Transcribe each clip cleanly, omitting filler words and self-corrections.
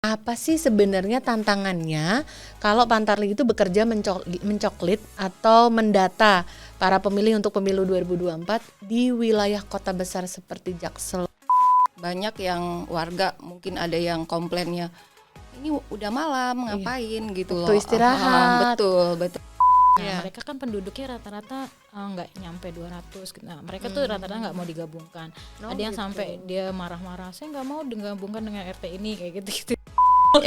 Apa sih sebenarnya tantangannya kalau Pantarlih itu bekerja mencoklit atau mendata para pemilih untuk pemilu 2024 di wilayah kota besar seperti Jaksel? Banyak yang warga mungkin ada yang komplainnya, ini udah malam ngapain gitu loh. Waktu istirahat. Betul. Nah, mereka kan penduduknya rata-rata nggak nyampe 200. Nah, mereka tuh rata-rata nggak mau digabungkan. Ada yang sampai dia marah-marah, saya nggak mau digabungkan dengan RT ini kayak gitu-gitu.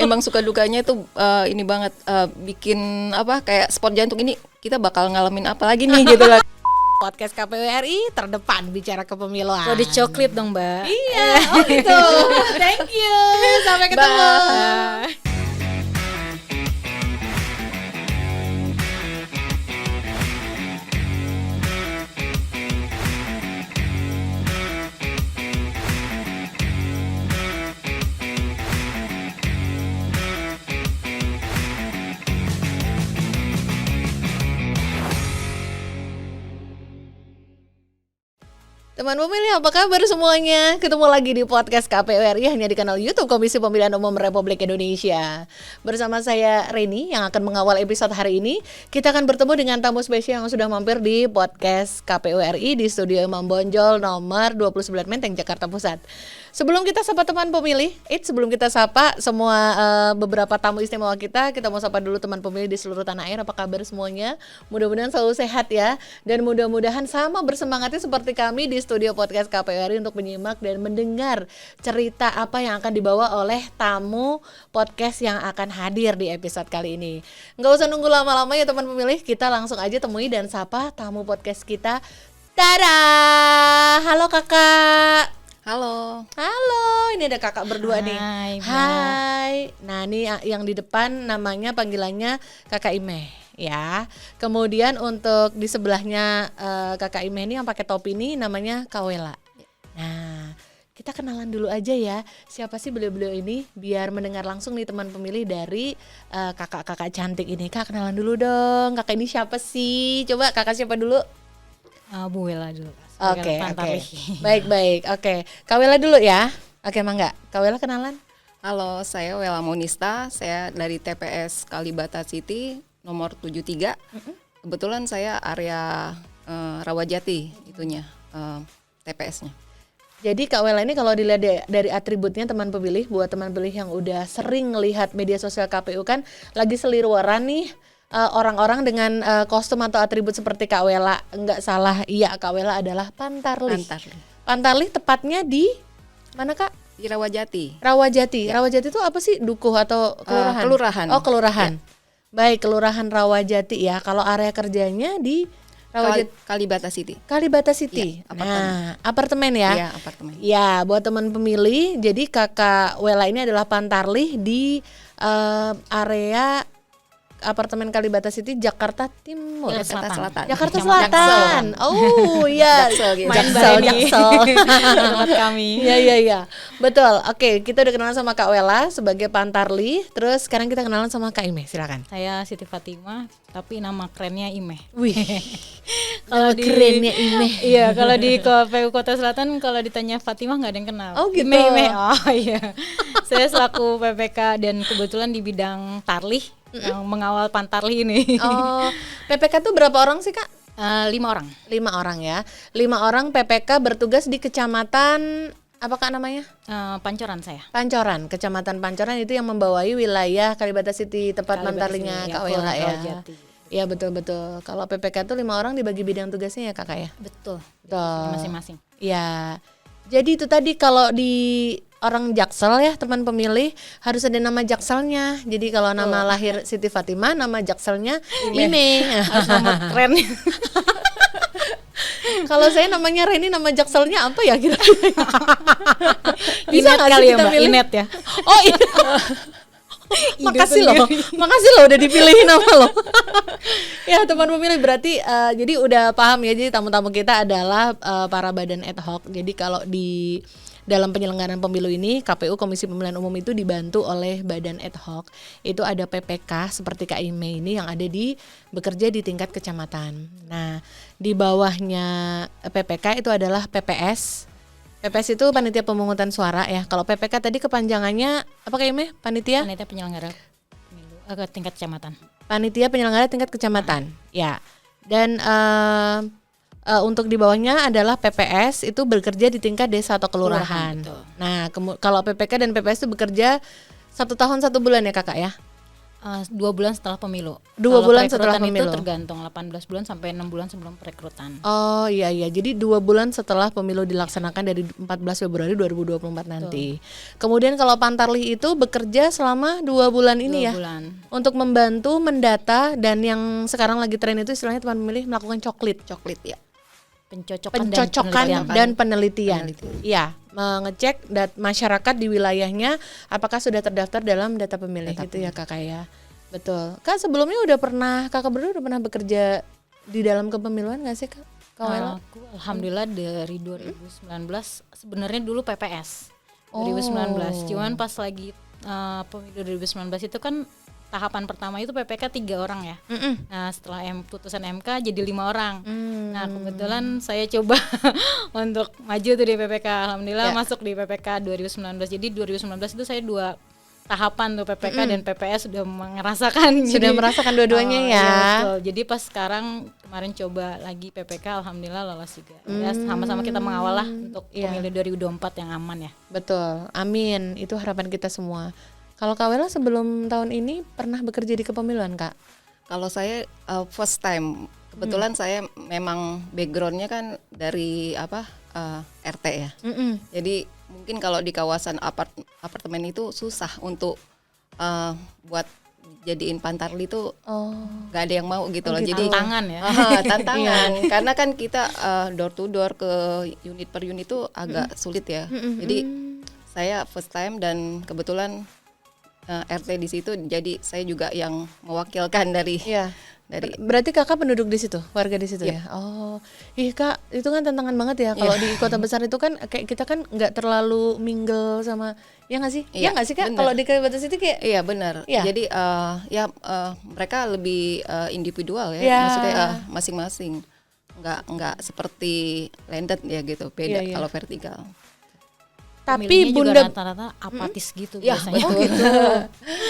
Emang suka dukanya itu ini banget bikin kayak sport jantung, ini kita bakal ngalamin apa lagi nih gitu lah. Podcast KPU RI terdepan bicara kepemiluan. Kalau dicoklit dong, Mbak. Iya, oh gitu. Thank you. Sampai ketemu. Bye. Teman pemilih, apa kabar semuanya? Ketemu lagi di podcast KPU RI hanya di kanal YouTube Komisi Pemilihan Umum Republik Indonesia. Bersama saya Reni yang akan mengawal episode hari ini. Kita akan bertemu dengan tamu spesial yang sudah mampir di podcast KPU RI di studio Imam Bonjol nomor 29 Menteng, Jakarta Pusat. Sebelum kita sapa teman pemilih, sebelum kita sapa semua beberapa tamu istimewa kita mau sapa dulu teman pemilih di seluruh tanah air. Apa kabar semuanya? Mudah-mudahan selalu sehat ya. Dan mudah-mudahan sama bersemangatnya seperti kami di studio podcast KPU RI untuk menyimak dan mendengar cerita apa yang akan dibawa oleh tamu podcast yang akan hadir di episode kali ini. Nggak usah nunggu lama-lama ya teman pemilih, kita langsung aja temui dan sapa tamu podcast kita. Tada! Halo kakak. Halo, Ini ada kakak berdua nih. Hai. Nah, ini yang di depan namanya panggilannya Kakak Imeh ya. Kemudian untuk di sebelahnya Kakak Imeh ini yang pakai topi ini namanya Kawela. Nah, kita kenalan dulu aja ya. Siapa sih beliau-beliau ini biar mendengar langsung nih teman pemilih dari kakak-kakak cantik ini. Kak, kenalan dulu dong. Kakak ini siapa sih? Coba kakak siapa dulu? Bu Wela dulu. Oke. Baik. Oke. Kawela dulu ya. Oke, Mangga. Kawela kenalan. halo, saya Wela Monista, saya dari TPS Kalibata City nomor 73. Kebetulan saya area Rawajati itunya TPS-nya. Jadi Kak Wela ini kalau dilihat dari atributnya teman pemilih, buat teman pemilih yang udah sering lihat media sosial KPU kan lagi seliweran nih orang-orang dengan kostum atau atribut seperti Kak Wela. Enggak salah, iya Kak Wela adalah Pantarlih. Pantarlih tepatnya di mana Kak? Di Rawajati. Rawajati. Ya. Rawajati itu apa sih? Dukuh atau kelurahan? Kelurahan. Oh, kelurahan. Ya. Baik, Kelurahan Rawajati ya. Kalau area kerjanya di Kalibata City. Kalibata City. Ya, apartemen. Nah, apartemen ya. Iya, apartemen. Ya, buat teman pemilih, jadi Kakak Wela ini adalah Pantarlih di area apartemen Kalibata City, Jakarta Timur. Jakarta Selatan. Oh iya. Jaksel. Tempat kami. Iya. Betul. Oke, kita udah kenalan sama Kak Wela sebagai Pantarlih. Terus sekarang kita kenalan sama Kak Imeh. Silakan. Saya Siti Fatimah, tapi nama kerennya Imeh. Wih. Kalau kerennya Imeh. Iya, kalau di KPU Kota Selatan kalau ditanya Fatimah nggak ada yang kenal. Oh gitu. Imeh. Oh iya. Saya selaku PPK dan kebetulan di bidang tarlih yang mengawal Pantarlih ini. Oh, PPK tuh berapa orang sih Kak? 5 orang. 5 orang ya. 5 orang PPK bertugas di kecamatan apa Kak namanya? Pancoran saya. Pancoran, Kecamatan Pancoran itu yang membawahi wilayah Kalibata City, tempat Pantarlihnya Kak Wela ya. Iya betul. Kalau PPK tuh 5 orang dibagi bidang tugasnya ya Kakak ya? Betul. Masing-masing. Iya. Jadi itu tadi kalau di orang Jaksel ya teman pemilih harus ada nama Jakselnya. Jadi kalau nama lahir Siti Fatimah, nama Jakselnya Imeh. Harus nama keren. Kalau saya namanya Reni, nama Jakselnya apa ya kira-kira? Bisa Inet kali ya Mbak, pilih? Inet ya. Oh iya. Makasih loh udah dipilihin nama lo. Ya teman pemilih berarti jadi udah paham ya, jadi tamu-tamu kita adalah para badan ad hoc. Jadi kalau di dalam penyelenggaraan pemilu ini KPU Komisi Pemilihan Umum itu dibantu oleh badan ad hoc. Itu ada PPK seperti Kak Ime ini yang ada bekerja di tingkat kecamatan. Nah, di bawahnya PPK itu adalah PPS PPS itu panitia pemungutan suara ya. Kalau PPK tadi kepanjangannya apa kayaknya? Panitia penyelenggara pemilu ke tingkat kecamatan. Panitia penyelenggara tingkat kecamatan. Ya. Dan untuk di bawahnya adalah PPS itu bekerja di tingkat desa atau kelurahan. Nah, kalau PPK dan PPS itu bekerja 1 tahun 1 bulan ya kakak ya? 2 bulan setelah pemilu. 2 Kalau bulan setelah perekrutan pemilu. Itu tergantung 18 bulan sampai 6 bulan sebelum perekrutan. Oh iya. Jadi 2 bulan setelah pemilu dilaksanakan dari 14 Februari 2024 nanti. Kemudian kalau Pantarlih itu bekerja selama 2 bulan ini 2 ya. bulan. Untuk membantu mendata dan yang sekarang lagi tren itu istilahnya teman pemilih melakukan coklit ya. Pencocokan dan penelitian. Iya, mengecek masyarakat di wilayahnya apakah sudah terdaftar dalam data pemilih gitu ya kakak ya. Betul. Kak sebelumnya kakak berdua udah pernah bekerja di dalam kepemiluan nggak sih kak? Aku alhamdulillah dari 2019 sebenarnya dulu PPS 2019. Cuman pas lagi pemilu 2019 itu kan tahapan pertama itu PPK 3 orang ya. Nah setelah putusan MK jadi 5 orang. Nah kebetulan saya coba untuk maju tuh di PPK. Alhamdulillah masuk di PPK 2019. Jadi 2019 itu saya 2 tahapan tuh PPK dan PPS sudah merasakan. Sudah merasakan dua-duanya ya. Iya, betul. Jadi pas sekarang kemarin coba lagi PPK alhamdulillah lolos juga. Ya sama-sama kita mengawal lah untuk pemilu 2024 yang aman ya. Betul. Amin. Itu harapan kita semua. Kalau Kak Wela sebelum tahun ini pernah bekerja di kepemiluan Kak? Kalau saya first time, kebetulan saya memang backgroundnya kan dari RT ya. Jadi mungkin kalau di kawasan apartemen itu susah untuk buat jadiin Pantarlih itu nggak ada yang mau gitu loh. Jadi tantangan ya. Tantangan karena kan kita door to door ke unit per unit itu agak sulit ya. Jadi saya first time dan kebetulan RT di situ, jadi saya juga yang mewakilkan dari. Berarti kakak penduduk di situ, warga di situ ya. Oh, kak, itu kan tantangan banget ya. Kalau di kota besar itu kan kayak kita kan nggak terlalu mingle sama, ya nggak sih? Ya nggak sih kak? Kalau di kota itu kayak. Iya benar. Jadi mereka lebih individual ya, maksudnya masing-masing. Nggak seperti landed ya gitu, beda kalau vertikal. Tapi bunda rata-rata apatis gitu biasanya.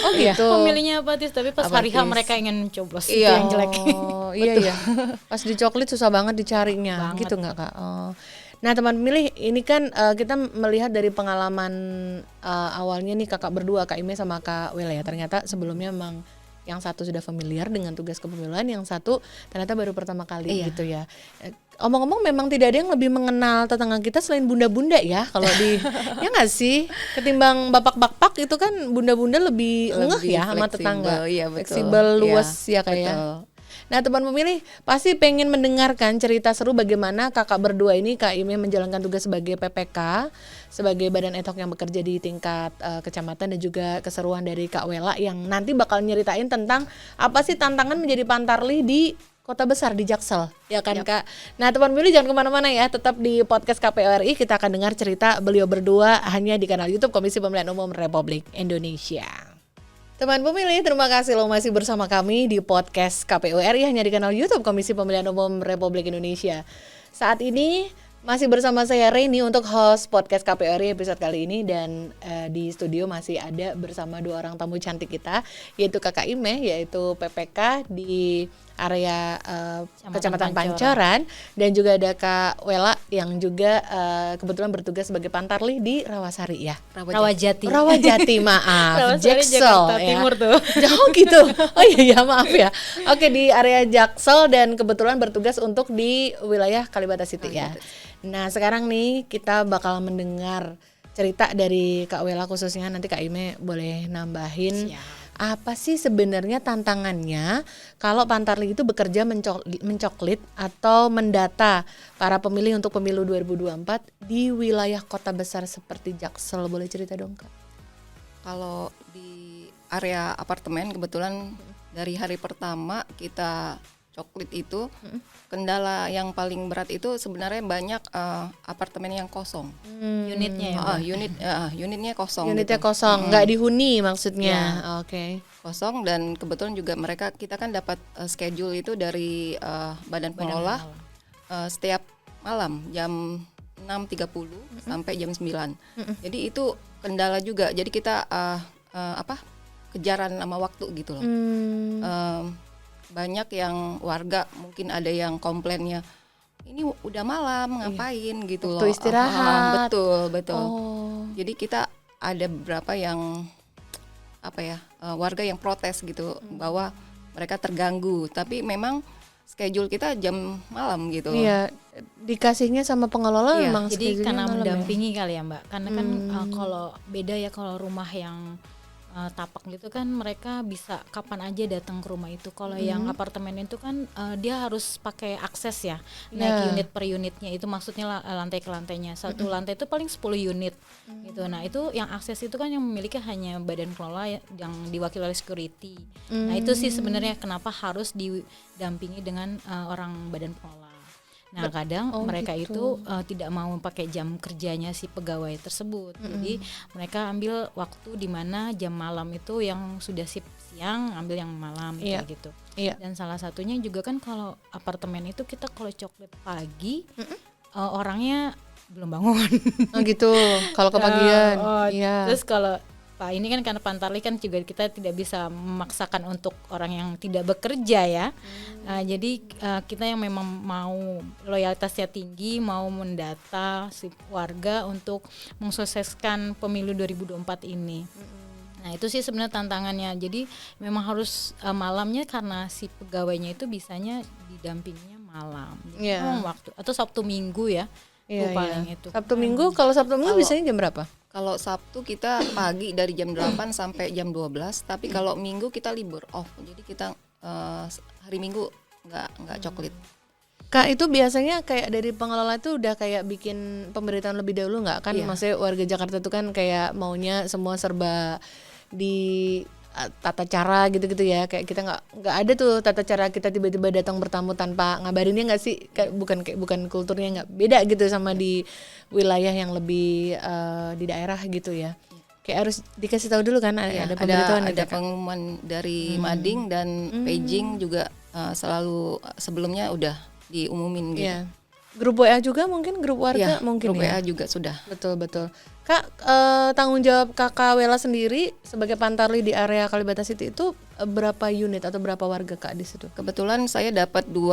Oh gitu. Pemilihnya apatis, tapi pas hari H mereka ingin mencoblos itu yang jelek. Iya. Pas di coklit susah banget dicarinya, gitu nggak kak? Nah teman pemilih, ini kan kita melihat dari pengalaman awalnya nih kakak berdua, Kak Ime sama Kak Wela ya. Ternyata sebelumnya memang yang satu sudah familiar dengan tugas kepemiluan, yang satu ternyata baru pertama kali gitu ya. Omong-omong memang tidak ada yang lebih mengenal tetangga kita selain bunda-bunda ya kalau di ya nggak sih, ketimbang bapak-bapak itu kan bunda-bunda lebih ngeh ya sama tetangga, fleksibel, luas ya kayak. Nah teman pemilih pasti pengen mendengarkan cerita seru bagaimana kakak berdua ini, Kak Ime menjalankan tugas sebagai PPK, sebagai badan ad hoc yang bekerja di tingkat kecamatan, dan juga keseruan dari Kak Wela yang nanti bakal nyeritain tentang apa sih tantangan menjadi Pantarlih di kota besar, di Jaksel, ya kan Kak. Nah teman pemilih jangan kemana-mana ya, tetap di podcast KPU RI, kita akan dengar cerita beliau berdua hanya di kanal YouTube Komisi Pemilihan Umum Republik Indonesia. Teman pemilih, terima kasih lo masih bersama kami di podcast KPU RI hanya di kanal YouTube Komisi Pemilihan Umum Republik Indonesia. Saat ini masih bersama saya Reni untuk host podcast KPU RI episode kali ini, dan di studio masih ada bersama 2 orang tamu cantik kita, yaitu Kakak Ime, yaitu PPK di area Kecamatan Pancoran, dan juga ada Kak Wela yang juga kebetulan bertugas sebagai Pantarlih di Rawasari ya. Rawajati maaf. Jaksel Jakarta ya. Timur tuh. Jauh gitu. Oh iya maaf ya. Oke, di area Jaksel dan kebetulan bertugas untuk di wilayah Kalibata City ya. Nah, sekarang nih kita bakal mendengar cerita dari Kak Wela khususnya, nanti Kak Ime boleh nambahin. Apa sih sebenarnya tantangannya kalau Pantarlih itu bekerja mencoklit atau mendata para pemilih untuk pemilu 2024 di wilayah kota besar seperti Jaksel? Boleh cerita dong Kak? Kalau di area apartemen kebetulan dari hari pertama kita coklit itu, kendala yang paling berat itu sebenarnya banyak apartemen yang kosong. Unitnya ya. Unitnya kosong. Unitnya gitu. Kosong, nggak dihuni maksudnya. Oke. Kosong, dan kebetulan juga kita kan dapat schedule itu dari Badan Pengelola setiap malam jam 6 6.30 sampai jam 9. Jadi itu kendala juga. Jadi kita kejaran sama waktu gitu loh. Banyak yang warga mungkin ada yang komplainnya, ini udah malam ngapain gitu loh. Waktu istirahat. Betul. Jadi kita ada beberapa yang warga yang protes gitu bahwa mereka terganggu, tapi memang schedule kita jam malam gitu. Iya, dikasihnya sama pengelola Iya, memang Jadi schedule-nya karena malam mendampingi kali ya Mbak, karena kan kalau beda ya kalau rumah yang tapak gitu kan mereka bisa kapan aja datang ke rumah itu. Kalau yang apartemen itu kan dia harus pakai akses ya, naik unit per unitnya, itu maksudnya lantai ke lantainya. Satu lantai itu paling 10 unit gitu. Nah itu yang akses itu kan yang memiliki hanya badan pengelola yang diwakili oleh security. Nah itu sih sebenarnya kenapa harus didampingi dengan orang badan pengelola. Nah kadang mereka itu tidak mau pakai jam kerjanya si pegawai tersebut, jadi mereka ambil waktu di mana jam malam itu yang sudah siang ambil yang malam kayak gitu. Dan salah satunya juga kan kalau apartemen itu kita kalau coklat pagi orangnya belum bangun. Oh gitu, kalau kepagian. Terus kalau Pak ini kan karena Pantarlih kan juga kita tidak bisa memaksakan untuk orang yang tidak bekerja ya. Jadi kita yang memang mau loyalitasnya tinggi, mau mendata si warga untuk mensukseskan pemilu 2024 ini. Nah itu sih sebenarnya tantangannya. Jadi memang harus malamnya karena si pegawainya itu bisanya didampinginya malam. Jadi waktu atau Sabtu Minggu ya. Paling itu. Sabtu Minggu, kalau Sabtu Minggu biasanya jam berapa? Kalau Sabtu kita pagi dari jam 8 sampai jam 12, tapi kalau Minggu kita libur off. Jadi kita hari Minggu nggak coklit. Kak, itu biasanya kayak dari pengelola itu udah kayak bikin pemberitahuan lebih dahulu nggak? Kan maksudnya warga Jakarta itu kan kayak maunya semua serba di tata cara gitu-gitu ya, kayak kita nggak ada tuh tata cara kita tiba-tiba datang bertamu tanpa ngabarinnya nggak sih? Kayak bukan kulturnya nggak beda gitu sama di wilayah yang lebih di daerah gitu ya. Kayak harus dikasih tahu dulu kan ada pemberitahuan, ada pengumuman dari Mading dan paging juga selalu sebelumnya udah diumumin gitu. Grup WA juga mungkin, grup warga mungkin grup ya. WA juga sudah. Betul. Kak, tanggung jawab Kakak Wela sendiri sebagai Pantarlih di area Kalibata City itu berapa unit atau berapa warga Kak di situ? Kebetulan saya dapat 2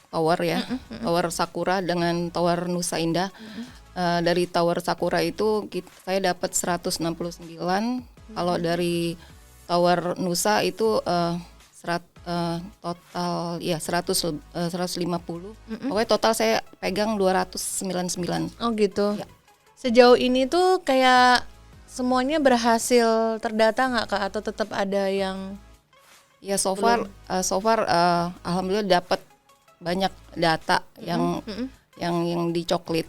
tower ya, tower Sakura dengan tower Nusa Indah. Dari tower Sakura itu saya dapat 169. Kalau dari tower Nusa itu total ya 150. Pokoknya total saya pegang 299. Oh gitu. Ya. Sejauh ini tuh kayak semuanya berhasil terdata nggak Kak, atau tetap ada yang so far alhamdulillah dapat banyak data yang dicoklit.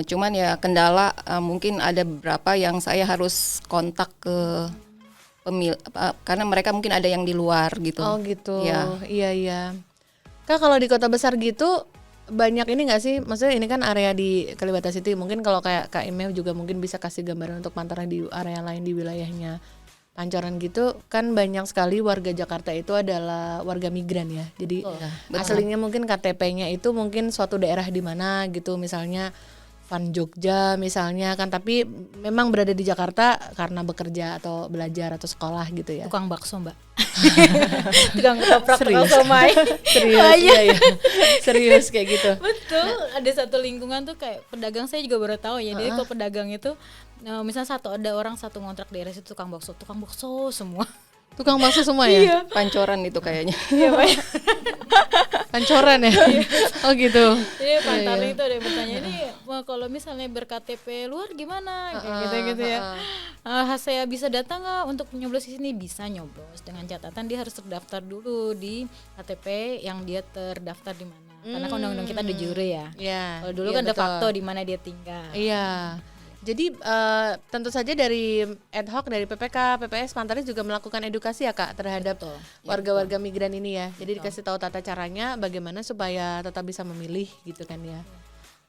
Cuman ya kendala mungkin ada beberapa yang saya harus kontak ke karena mereka mungkin ada yang di luar gitu. Oh gitu. Ya. Iya. Kak, kalau di kota besar gitu banyak ini nggak sih? Maksudnya ini kan area di Kalibata City. Mungkin kalau kayak Kak Imeh juga mungkin bisa kasih gambaran untuk Pantarlih di area lain di wilayahnya Pancoran gitu. Kan banyak sekali warga Jakarta itu adalah warga migran ya. Jadi aslinya mungkin KTP-nya itu mungkin suatu daerah di mana gitu, misalnya Van Jogja misalnya kan, tapi memang berada di Jakarta karena bekerja atau belajar atau sekolah gitu ya. Tukang bakso Mbak. Tukang ketoprak somai. Serius, iya. Serius kayak gitu. Betul, ada satu lingkungan tuh kayak pedagang, saya juga baru tahu ya. Jadi kalau pedagang itu misalnya ada orang satu ngontrak daerah situ tukang bakso semua. Tukang bakso semua ya? Iya. Pancoran itu kayaknya. Iya, Pak. Pancoran ya? Oh gitu. Iya, Pantarlih itu ada yang bertanya, ini kalau misalnya berKTP luar gimana? Kayak gitu ya. Saya bisa datang nggak untuk nyoblos di sini? Bisa nyoblos, dengan catatan dia harus terdaftar dulu di KTP yang dia terdaftar di mana. Karena kan undang-undang kita ada jure ya. Kalau dulu kan de facto di mana dia tinggal. Iya. Jadi tentu saja dari ad hoc dari PPK, PPS Pantarlih juga melakukan edukasi ya Kak terhadap warga-warga migran ini ya. Jadi dikasih tahu tata caranya bagaimana supaya tetap bisa memilih gitu kan ya.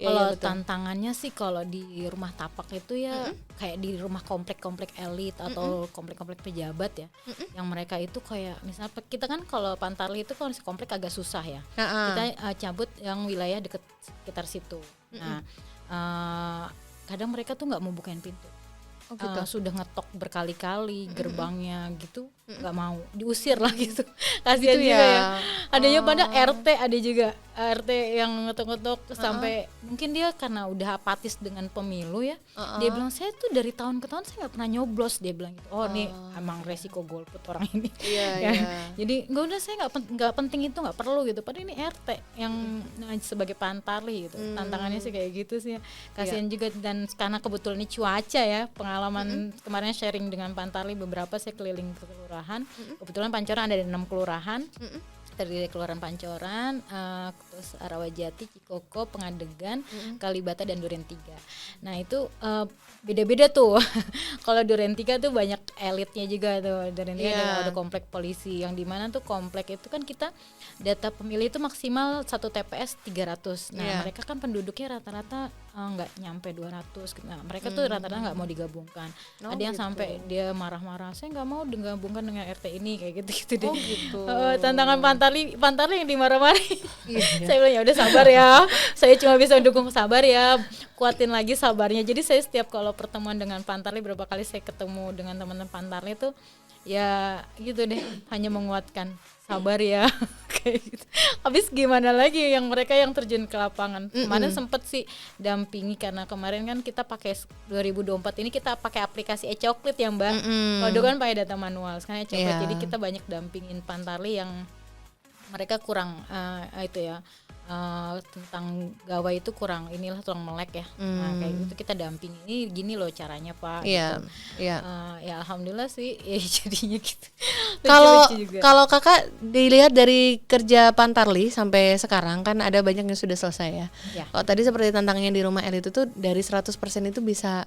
Kalau tantangannya sih kalau di rumah tapak itu ya kayak di rumah komplek-komplek elit atau komplek-komplek pejabat ya, yang mereka itu kayak misalnya kita kan kalau Pantarlih itu kalau komplek agak susah ya. Kita cabut yang wilayah dekat sekitar situ. Nah kadang mereka tuh nggak mau bukain pintu. Oh, gitu. Sudah ngetok berkali-kali gerbangnya gitu, nggak mau, diusir lah gitu. Kasihan Gitu juga ya. ya. Adanya pada RT, ada juga RT yang ngetok-ngetok sampai mungkin dia karena udah apatis dengan pemilu ya. Dia bilang, saya tuh dari tahun ke tahun saya nggak pernah nyoblos, dia bilang gitu. Oh nih emang resiko golput orang ini. Iya, Ya. iya. Jadi nggak udah, saya nggak penting itu, nggak perlu gitu. Padahal ini RT yang sebagai pantarli gitu. Tantangannya sih kayak gitu sih. Kasihan juga, dan karena kebetulan ini cuaca ya, pengalaman kemarin sharing dengan pantarli beberapa, saya keliling ke kelurahan. Kebetulan Pancoran ada 6 kelurahan. Terdiri Kelurahan Pancoran, terus Rawajati, Cikoko, Pengadegan, Kalibata, dan Duren 3. Nah itu beda-beda tuh. Kalau Duren 3 tuh banyak elitnya juga tuh. Duren 3 ada komplek polisi, yang dimana tuh komplek itu kan kita data pemilih itu maksimal 1 TPS 300. Nah mereka kan penduduknya rata-rata nggak nyampe 200. Nah mereka tuh rata-rata nggak mau digabungkan. Ada yang gitu. sampai dia marah-marah, saya nggak mau digabungkan dengan RT ini, kayak gitu-gitu deh. Oh gitu. Tantangan pantarli yang dimarah-marahin. Saya bilang ya udah sabar ya, saya cuma bisa dukung, sabar ya, kuatin lagi sabarnya. Jadi saya setiap kalau pertemuan dengan pantarli, berapa kali saya ketemu dengan teman-teman pantarli itu ya gitu deh, hanya menguatkan, sabar ya. Kayak gitu. Habis gimana lagi yang mereka yang terjun ke lapangan. Kemarin sempet sih dampingi, karena kemarin kan kita pakai 2024 ini kita pakai aplikasi e-coklit ya Mbak. Kalau dulu kan pakai data manual, sekarang e-coklit. Jadi kita banyak dampingin pantarli yang mereka kurang itu ya, tentang gawai itu kurang melek ya. Nah kayak gitu kita damping, ini gini loh caranya Pak. Iya, gitu. iya. Ya alhamdulillah sih ya, jadinya gitu. Kalau kakak dilihat dari kerja pantarli sampai sekarang kan ada banyak yang sudah selesai ya. Kalau tadi seperti tantangannya di rumah elit itu dari 100% itu bisa,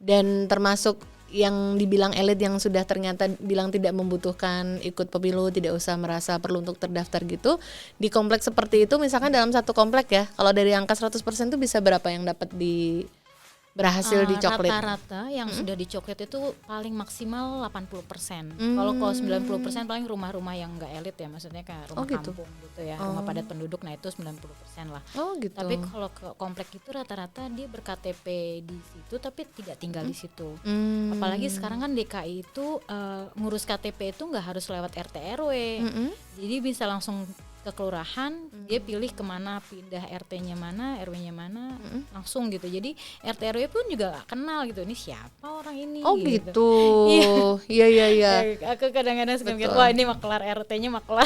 dan termasuk yang dibilang elit yang sudah ternyata bilang tidak membutuhkan ikut pemilu, tidak usah merasa perlu untuk terdaftar gitu. Di kompleks seperti itu misalkan dalam satu komplek ya, kalau dari angka 100% itu bisa berapa yang dapat berhasil dicoklit? Rata-rata yang sudah dicoklit itu paling maksimal 80%. Kalau 90% paling rumah-rumah yang enggak elit ya, maksudnya kayak rumah kampung gitu ya, rumah padat penduduk, nah itu 90% lah. Oh gitu. Tapi kalau ke komplek itu rata-rata dia ber-KTP di situ tapi tidak tinggal di situ. Apalagi sekarang kan DKI itu ngurus KTP itu nggak harus lewat RT RW. Jadi bisa langsung ke kelurahan, dia pilih kemana, pindah RT-nya mana, RW-nya mana, langsung gitu. Jadi RT RW pun juga gak kenal gitu, ini siapa orang ini. Oh gitu. Iya. Aku kadang-kadang suka mikir, wah ini maklar RT-nya maklar.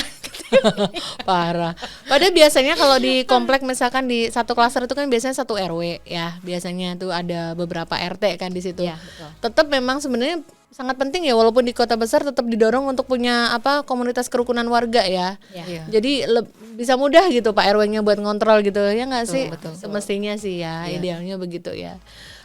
Parah. Padahal biasanya kalau di komplek misalkan di satu klaster itu kan biasanya satu RW ya, biasanya tuh ada beberapa RT kan di situ. Iya, betul. Tetap memang sebenarnya sangat penting ya, walaupun di kota besar tetap didorong untuk punya komunitas kerukunan warga ya. Ya. Jadi bisa mudah gitu Pak RW-nya buat ngontrol gitu ya nggak sih? betul. Semestinya sih ya, idealnya begitu ya.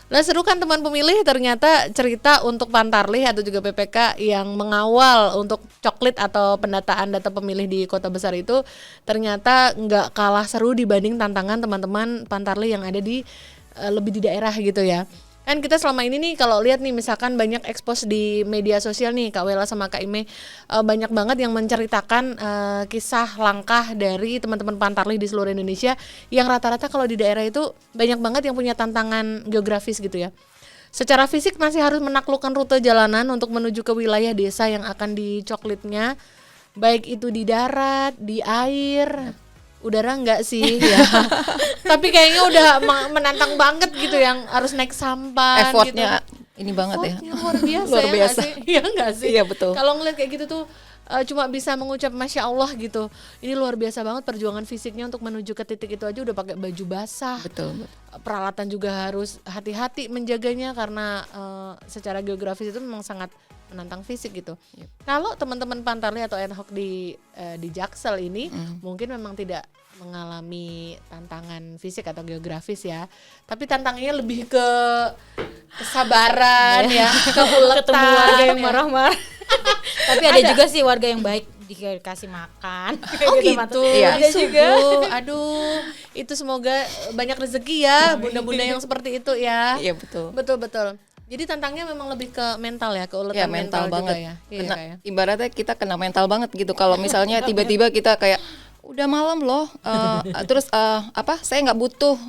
Nah seru kan teman pemilih, ternyata cerita untuk pantarli atau juga PPK yang mengawal untuk coklit atau pendataan data pemilih di kota besar itu ternyata nggak kalah seru dibanding tantangan teman-teman pantarli yang ada di lebih di daerah gitu ya. Kan kita selama ini nih kalau lihat nih misalkan banyak expose di media sosial nih Kak Wela sama Kak Ime, banyak banget yang menceritakan kisah langkah dari teman-teman pantarli di seluruh Indonesia yang rata-rata kalau di daerah itu banyak banget yang punya tantangan geografis gitu ya. Secara fisik masih harus menaklukkan rute jalanan untuk menuju ke wilayah desa yang akan dicoklitnya, baik itu di darat, di air, udara enggak sih ya. Tapi kayaknya udah menantang banget gitu, yang harus naik sampan Effortnya gitu. ini banget ya. Luar biasa. Luar biasa. Ya nggak sih? Iya enggak sih? Iya, betul. Kalau ngeliat kayak gitu tuh cuma bisa mengucap Masya Allah gitu. Ini luar biasa banget perjuangan fisiknya untuk menuju ke titik itu aja udah pakai baju basah. Betul. Peralatan juga harus hati-hati menjaganya karena secara geografis itu memang sangat menantang fisik gitu. Kalau teman-teman pantarli atau ad hoc di Jaksel ini mungkin memang tidak mengalami tantangan fisik atau geografis ya, tapi tantangannya lebih ke kesabaran ya, keuletan, ketemu warga yang ya. marah-marah. Tapi ada juga sih warga yang baik, dikasih makan. Oh gitu. Iya. Ada juga. Aduh, itu semoga banyak rezeki ya bunda-bunda yang seperti itu ya. Iya, betul. Betul. Jadi tantangnya memang lebih ke mental ya, keuletan Ya, mental juga banget. ya. Kena, Iya, ibaratnya kita kena mental banget gitu. Kalau misalnya tiba-tiba kita kayak udah malam loh, terus saya nggak butuh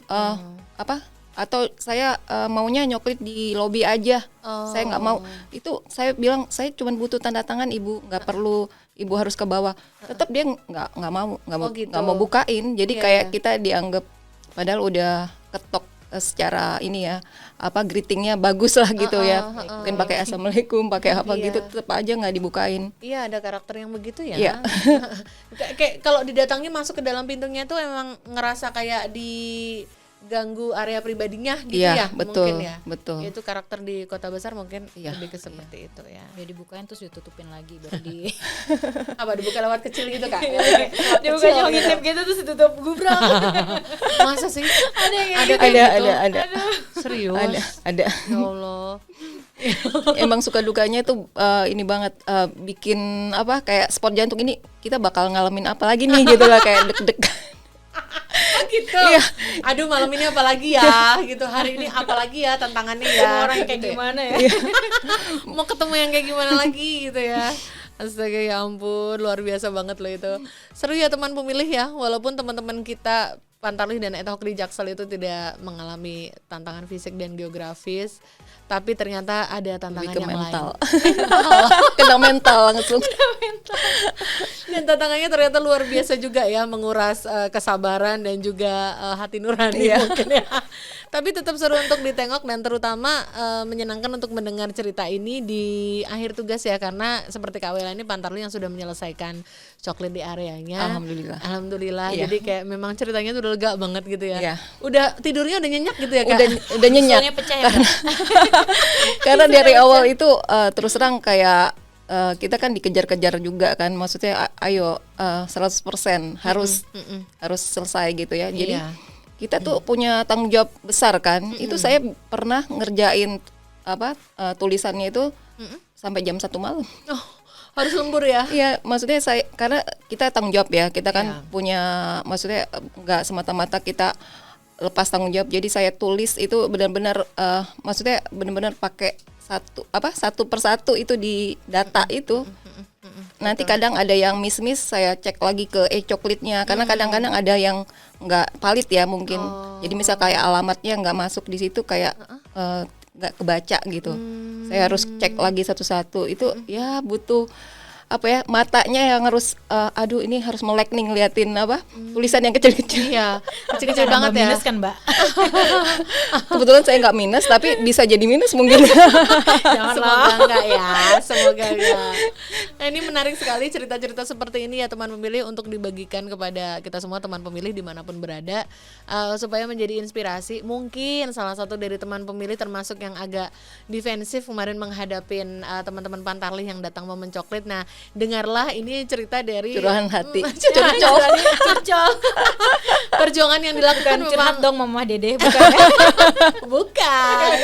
atau saya maunya nyoklit di lobi aja. Saya nggak mau. Itu saya bilang saya cuma butuh tanda tangan ibu, nggak perlu ibu harus ke bawah. Tetap dia nggak mau gitu. nggak mau bukain. Jadi kayak kita dianggap padahal udah ketok secara ini ya, greetingnya bagus lah gitu ya. Mungkin pakai assalamualaikum, pakai apa gitu, tetap aja nggak dibukain. Iya, ada karakter yang begitu ya. Iya. Kayak kalau didatangi masuk ke dalam pintunya tuh emang ngerasa kayak diganggu area pribadinya gitu ya. Betul, mungkin ya. betul. Itu karakter di kota besar mungkin lebih ke seperti itu ya. Dia dibukain terus ditutupin lagi baru di Apa dibuka lewat kecil gitu Kak? dia bukan cuma ngintip gitu terus ditutup gubrak. Masa sih? Ada yang Ada. Serius? Ada. Ya Allah. Emang suka dukanya tuh ini banget, bikin kayak sport jantung ini kita bakal ngalamin apa lagi nih gitu lah, kayak deg-degan. Gitu. Aduh, malam ini apa lagi ya? Gitu. Hari ini apa lagi ya tantangannya ya? orang kayak gitu gimana ya? Mau ketemu yang kayak gimana lagi gitu ya. Astaga, ya ampun, luar biasa banget loh itu. Seru ya teman pemilih ya, walaupun teman-teman kita Pantarlih dan ad hoc di Jaksel itu tidak mengalami tantangan fisik dan geografis, tapi ternyata ada tantangan Lebih ke yang mental. lain. Kena mental langsung. Dan tantangannya ternyata luar biasa juga ya, menguras kesabaran dan juga hati nurani mungkin ya. Tapi tetap seru untuk ditengok dan terutama menyenangkan untuk mendengar cerita ini di akhir tugas ya, karena seperti Kak Wela ini Pantarlih yang sudah menyelesaikan coklit di areanya. Alhamdulillah. Iya. Jadi kayak memang ceritanya tuh udah lega banget gitu ya. Iya. Udah tidurnya udah nyenyak gitu ya Kak. Udah nyenyak. Soalnya pecah ya. Karena dari awal itu terus terang kayak kita kan dikejar-kejar juga kan, maksudnya ayo 100% harus selesai gitu ya. Jadi kita tuh punya tanggung jawab besar kan. Itu saya pernah ngerjain tulisannya itu sampai jam 1 malam. Oh, harus lembur ya. Iya, maksudnya saya karena kita tanggung jawab ya. Kita kan punya, maksudnya nggak semata-mata kita lepas tanggung jawab. Jadi saya tulis itu benar-benar maksudnya benar-benar pakai satu persatu itu di data itu. Nanti kadang ada yang miss saya cek lagi ke e-coklitnya karena kadang-kadang ada yang nggak valid ya mungkin. Jadi misal kayak alamatnya nggak masuk di situ, kayak nggak kebaca gitu. Saya harus cek lagi satu-satu. Itu ya butuh matanya yang harus aduh ini harus melek nih ngeliatin tulisan yang kecil-kecil. Iya, kecil-kecil banget ya. Minus kan Mbak? Kebetulan saya nggak minus, tapi bisa jadi minus mungkin. Semoga enggak ya, semoga enggak. Nah, ini menarik sekali cerita-cerita seperti ini ya teman pemilih, untuk dibagikan kepada kita semua teman pemilih dimanapun berada, supaya menjadi inspirasi. Mungkin salah satu dari teman pemilih termasuk yang agak defensif kemarin menghadapin teman-teman Pantarlih yang datang mau mencoklit. Nah, dengarlah ini cerita dari curahan hati, curcol. Perjuangan yang dilakukan Curhat dong Mama Dede, bukan ya? Bukan.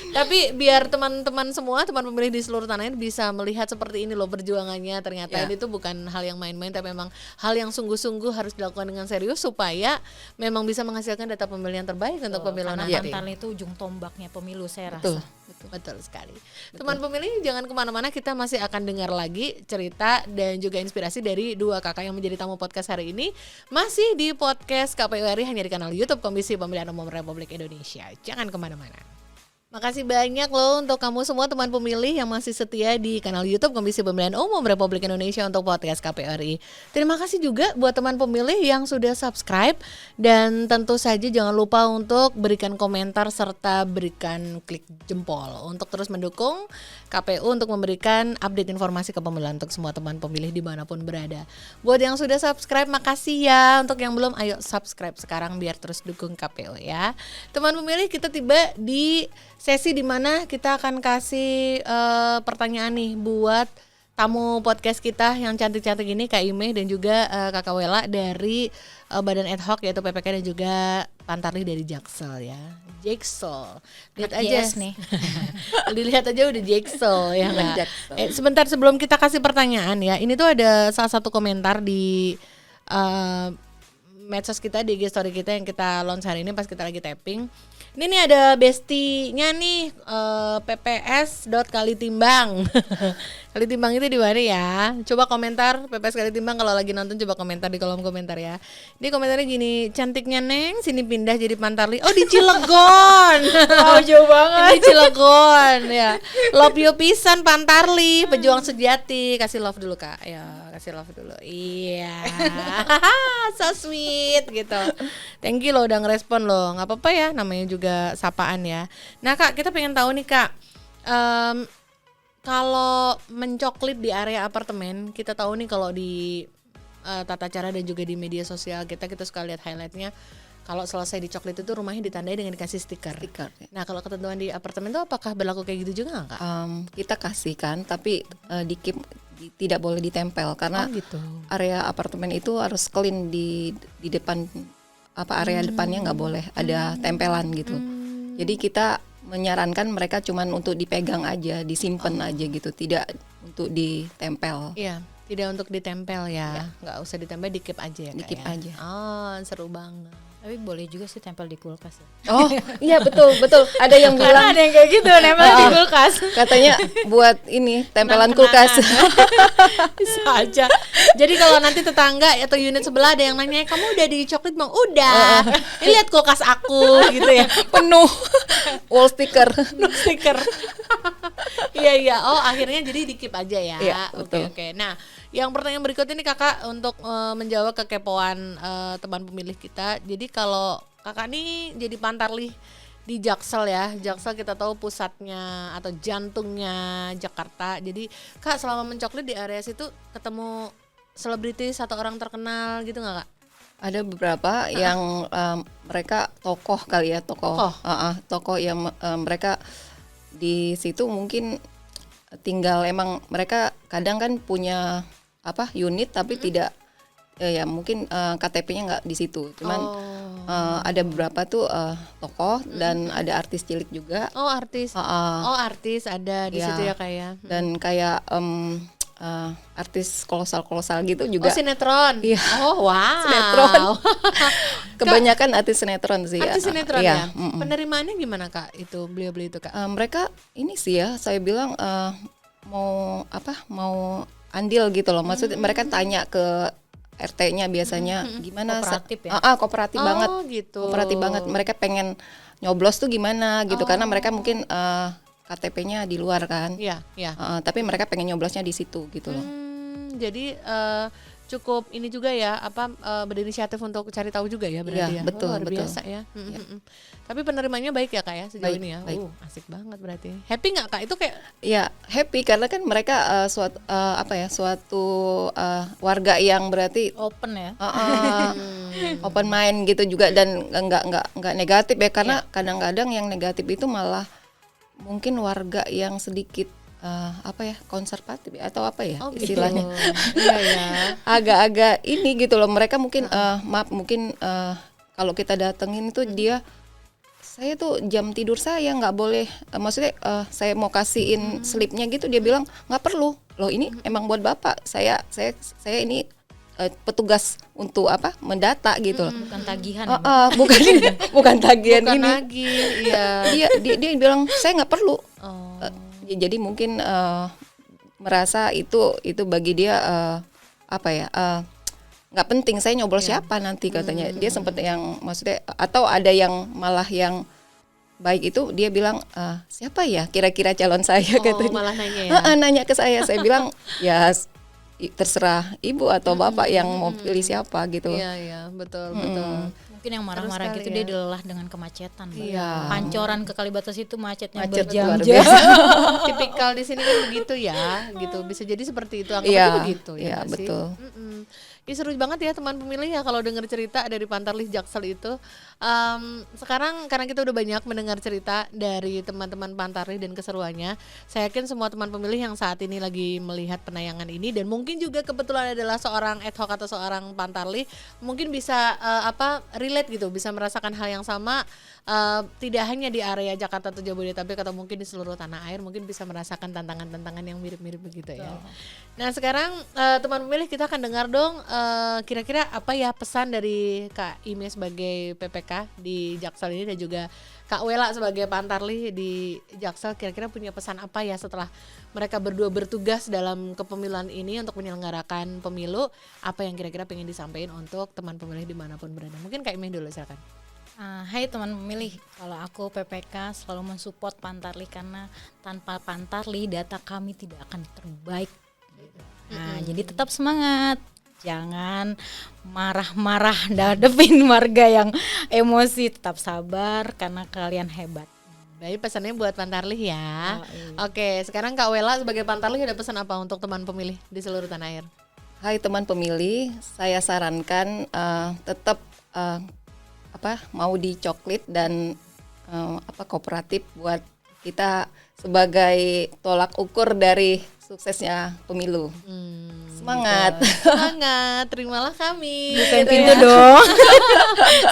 Tapi biar teman-teman semua, teman pemilih di seluruh tanah air bisa melihat seperti ini loh perjuangannya. Ternyata ini tuh bukan hal yang main-main, tapi memang hal yang sungguh-sungguh harus dilakukan dengan serius supaya memang bisa menghasilkan data pemilih yang terbaik untuk pemilu nanti. Pantarlih itu ujung tombaknya pemilu saya rasa. Betul sekali. Teman pemilih jangan kemana-mana, kita masih akan dengar lagi cerita dan juga inspirasi dari dua kakak yang menjadi tamu podcast hari ini. Masih di podcast KPU RI hanya di kanal YouTube Komisi Pemilihan Umum Republik Indonesia. Jangan kemana-mana. Makasih banyak loh untuk kamu semua teman pemilih yang masih setia di kanal YouTube Komisi Pemilihan Umum Republik Indonesia untuk podcast KPU RI. Terima kasih juga buat teman pemilih yang sudah subscribe, dan tentu saja jangan lupa untuk berikan komentar serta berikan klik jempol untuk terus mendukung KPU untuk memberikan update informasi kepemiluan untuk semua teman pemilih dimanapun berada. Buat yang sudah subscribe, makasih ya. Untuk yang belum, ayo subscribe sekarang biar terus dukung KPU ya. Teman pemilih, kita tiba di sesi dimana kita akan kasih pertanyaan nih buat tamu podcast kita yang cantik-cantik ini, Kak Ime dan juga Kakak Wela dari Badan Ad Hoc yaitu PPK dan juga Pantarlih dari Jaksel ya. Jaksel. Lihat aja nih. Dilihat aja udah Jaksel ya Kak. Sebentar sebelum kita kasih pertanyaan ya. Ini tuh ada salah satu komentar di medsos kita, di IG story kita yang kita launch hari ini pas kita lagi tapping. Ini nih ada bestinya nih, pps.kalitimbang. Kalitimbang itu di mana ya? Coba komentar PPS Kalitimbang kalau lagi nonton, coba komentar di kolom komentar ya. Ini komentarnya gini, cantiknya Neng sini pindah jadi Pantarli. Oh di Cilegon. Wow, jauh banget. Di Cilegon ya. Love you pisan Pantarli, pejuang sejati. Kasih love dulu Kak. Ya, kasih love dulu. Iya. So sweet gitu. Thank you loh udah ngerespon loh. Nggak apa-apa ya, namanya juga sapaan ya. Nah Kak, kita pengen tahu nih Kak, kalau mencoklit di area apartemen, kita tahu nih kalau di tata cara dan juga di media sosial kita suka lihat highlightnya. Kalau selesai dicoklit itu rumahnya ditandai dengan dikasih stiker. Nah kalau ketentuan di apartemen itu apakah berlaku kayak gitu juga nggak Kak? Kita kasihkan, tapi tidak boleh ditempel karena gitu. area apartemen itu harus clean di depan area depannya, nggak boleh ada tempelan gitu. Jadi kita menyarankan mereka cuman untuk dipegang aja, disimpan aja gitu, tidak untuk ditempel. Iya, tidak untuk ditempel ya, nggak usah ditempel, di keep aja ya Kak. Di keep ya? aja. Oh seru banget. Tapi boleh juga sih tempel di kulkas ya. Oh iya betul. Ada yang Karena bilang ada yang kayak gitu nempel di kulkas. katanya buat ini tempelan kulkas. Bisa aja. Jadi kalau nanti tetangga atau unit sebelah ada yang nanya, kamu udah dicoklit Bang? Udah. Ini lihat kulkas aku gitu ya. Penuh wall sticker. Stiker. Iya. Oh akhirnya jadi di keep aja ya. Iya, Oke. Nah, yang pertanyaan berikutnya nih Kakak untuk menjawab kekepoan teman pemilih kita. Jadi kalau Kakak nih jadi Pantarli di Jaksel ya. Jaksel kita tahu pusatnya atau jantungnya Jakarta. Jadi Kak selama mencoklit di area situ ketemu selebritis atau orang terkenal gitu nggak Kak? Ada beberapa yang mereka tokoh kali ya, tokoh yang mereka di situ mungkin tinggal, emang mereka kadang kan punya unit tapi tidak ya mungkin KTP-nya nggak di situ, cuman ada beberapa tuh tokoh dan ada artis cilik juga. Oh artis, artis ada di situ ya kayak. Dan kayak artis kolosal gitu juga. Oh sinetron. Iya. Oh wow. Sinetron. Kebanyakan artis sinetron sih. Artis sinetron ya. Penerimaannya gimana Kak? Itu beliau itu Kak? Mereka ini sih ya, saya bilang mau andil gitu loh. Maksudnya mereka tanya ke RT-nya biasanya gimana? Kooperatif ya? Kooperatif banget. Gitu. Kooperatif banget. Mereka pengen nyoblos tuh gimana gitu, karena mereka mungkin KTP-nya di luar kan. Iya. Tapi mereka pengen nyoblosnya di situ gitu loh. Jadi cukup ini juga ya, berinisiatif untuk cari tahu juga ya berarti ya. Betul, luar biasa ya. Tapi penerimanya baik ya Kak ya sejauh ini ya. Baik. Asik banget berarti. Happy nggak Kak? Itu kayak ya happy karena kan mereka suatu warga yang berarti Open ya. open mind gitu juga, dan nggak negatif ya, karena kadang-kadang yang negatif itu malah mungkin warga yang sedikit konservatif ya, atau apa ya istilahnya. Iya. Agak-agak ini gitu loh, mereka mungkin kalau kita datengin itu dia, saya tuh jam tidur saya nggak boleh, maksudnya saya mau kasihin slipnya gitu, dia bilang nggak perlu loh, ini emang buat bapak, saya ini petugas untuk mendata gitu loh. Bukan tagihan. Bukan tagihan Bukan ini. lagi, iya. Dia bilang saya nggak perlu. Jadi mungkin merasa itu bagi dia nggak penting, saya nyoblos siapa nanti katanya. Dia sempat yang maksudnya, atau ada yang malah yang baik itu dia bilang siapa ya kira-kira calon saya katanya. Malah nanya ya. Nanya ke saya bilang ya terserah ibu atau bapak yang mau pilih siapa gitu. Iya, betul. Mungkin yang marah-marah gitu dia dilelah dengan kemacetan. Iya. Pancoran ke Kalibatas itu macetnya Macet luar berjam-jam. biasa. Tipikal di sini kan begitu ya, gitu. Bisa jadi seperti itu, Iya, begitu ya. iya, nggak sih? betul. Ya, seru banget ya teman pemilih ya kalau dengar cerita dari Pantarli Jaksel itu. Sekarang karena kita udah banyak mendengar cerita dari teman-teman Pantarli dan keseruannya, saya yakin semua teman pemilih yang saat ini lagi melihat penayangan ini dan mungkin juga kebetulan adalah seorang ad hoc atau seorang Pantarli, mungkin bisa relate gitu, bisa merasakan hal yang sama. Tidak hanya di area Jakarta atau Jabodetabek atau mungkin di seluruh tanah air, mungkin bisa merasakan tantangan-tantangan yang mirip-mirip begitu ya. Nah sekarang teman pemilih kita akan dengar dong kira-kira apa ya pesan dari Kak Ime sebagai PPK di Jaksel ini dan juga Kak Wela sebagai Pantarlih di Jaksel kira-kira punya pesan apa ya setelah mereka berdua bertugas dalam kepemiluan ini untuk menyelenggarakan pemilu, apa yang kira-kira pengen disampaikan untuk teman pemilih dimanapun berada? Mungkin Kak Imeh dulu silakan. Hai teman pemilih, kalau aku PPK selalu mensupport Pantarlih karena tanpa Pantarlih data kami tidak akan terbaik. Nah, jadi tetap semangat. Jangan marah-marah hadapin warga yang emosi, tetap sabar karena kalian hebat. Baik, pesannya buat Pantarlih ya. Oh, iya. Oke, sekarang Kak Wela sebagai Pantarlih ada pesan apa untuk teman pemilih di seluruh tanah air? Hai teman pemilih, saya sarankan tetap mau dicoklit dan kooperatif buat kita sebagai tolak ukur dari suksesnya pemilu. Semangat. Semangat, terimalah kami. Bukain gitu pintu ya. dong.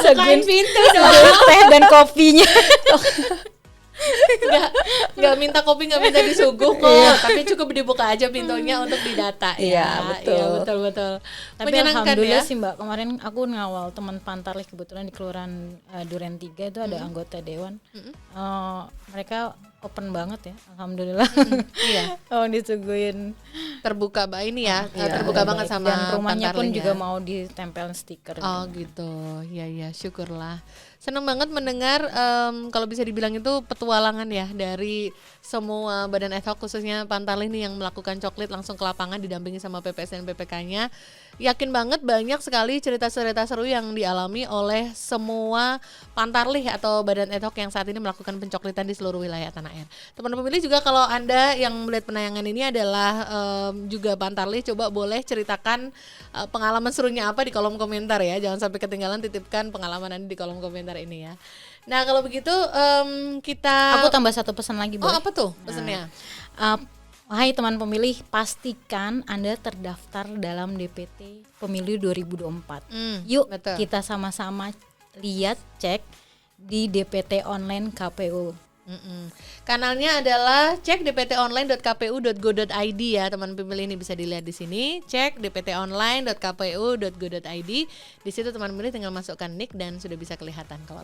Bukain pintu dong. Teh dan kopinya. Nggak minta kopi, nggak minta disuguh kok, tapi cukup dibuka aja pintunya untuk didata. Iya, betul. Iya, betul. Tapi alhamdulillah sih Mbak, kemarin aku ngawal teman Pantarlih kebetulan di Kelurahan Duren 3 itu ada anggota dewan. Mereka open banget ya, alhamdulillah. Iya. Oh, disuguhin Terbuka ini ya, Iya, terbuka baik. banget sama dan rumahnya pun Pantarlih juga ya. mau ditempel stiker. Oh gitu, ya syukurlah. Senang banget mendengar kalau bisa dibilang itu petualangan ya dari semua badan ad hoc khususnya Pantarlih nih yang melakukan coklit langsung ke lapangan didampingi sama PPS dan PPK-nya. Yakin banget banyak sekali cerita-cerita seru yang dialami oleh semua Pantarlih atau badan ad hoc yang saat ini melakukan pencoklitan di seluruh wilayah tanah air. Teman pemilih juga kalau Anda yang melihat penayangan ini adalah juga Pantarlih, coba boleh ceritakan pengalaman serunya apa di kolom komentar ya. Jangan sampai ketinggalan, titipkan pengalaman Anda di kolom komentar ini ya. Nah kalau begitu kita... Aku tambah satu pesan lagi, Oh boleh? apa tuh pesannya? Wahai teman pemilih, pastikan Anda terdaftar dalam DPT Pemilu 2024. Yuk betul. kita sama-sama lihat, cek di DPT online KPU. Kanalnya adalah cek dptonline.kpu.go.id ya teman pemilih, ini bisa dilihat di sini, cek dptonline.kpu.go.id. Di situ teman pemilih tinggal masukkan nick dan sudah bisa kelihatan kalau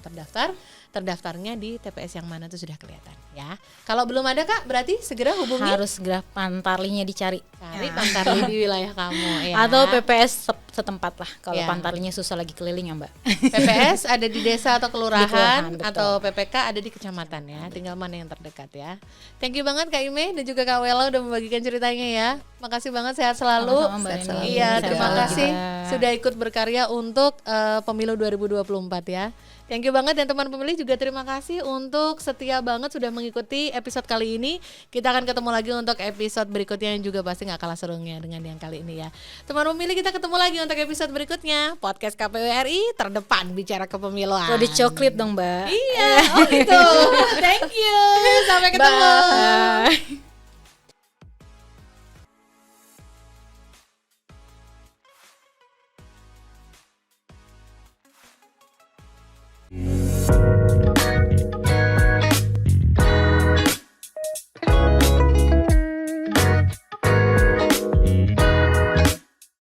terdaftarnya di TPS yang mana itu sudah kelihatan ya. Kalau belum ada Kak, berarti segera hubungi. Harus segera Pantarlihnya dicari. Cari Pantarlih di wilayah kamu ya. Atau PPS setempat lah kalau Ya. Pantarlihnya susah lagi keliling ya Mbak. PPS ada di desa atau kelurahan, Di kelurahan, betul. atau PPK ada di kecamatan ya. Tinggal mana yang terdekat ya. Thank you banget Kak Ime dan juga Kak Wela udah membagikan ceritanya ya. Makasih banget, sehat selalu. Sama-sama, Mbak Sehat Reni. selalu. Iya, Sehat terima selalu kasih juga. sudah ikut berkarya untuk pemilu 2024 ya. Thank you banget, dan teman pemilih juga terima kasih untuk setia banget sudah mengikuti episode kali ini. Kita akan ketemu lagi untuk episode berikutnya yang juga pasti gak kalah serunya dengan yang kali ini ya. Teman pemilih, kita ketemu lagi untuk episode berikutnya. Podcast KPU RI terdepan bicara kepemiluan. Kalau di coklit dong Mbak. Iya, oh gitu. Thank you. Sampai ketemu. Bye.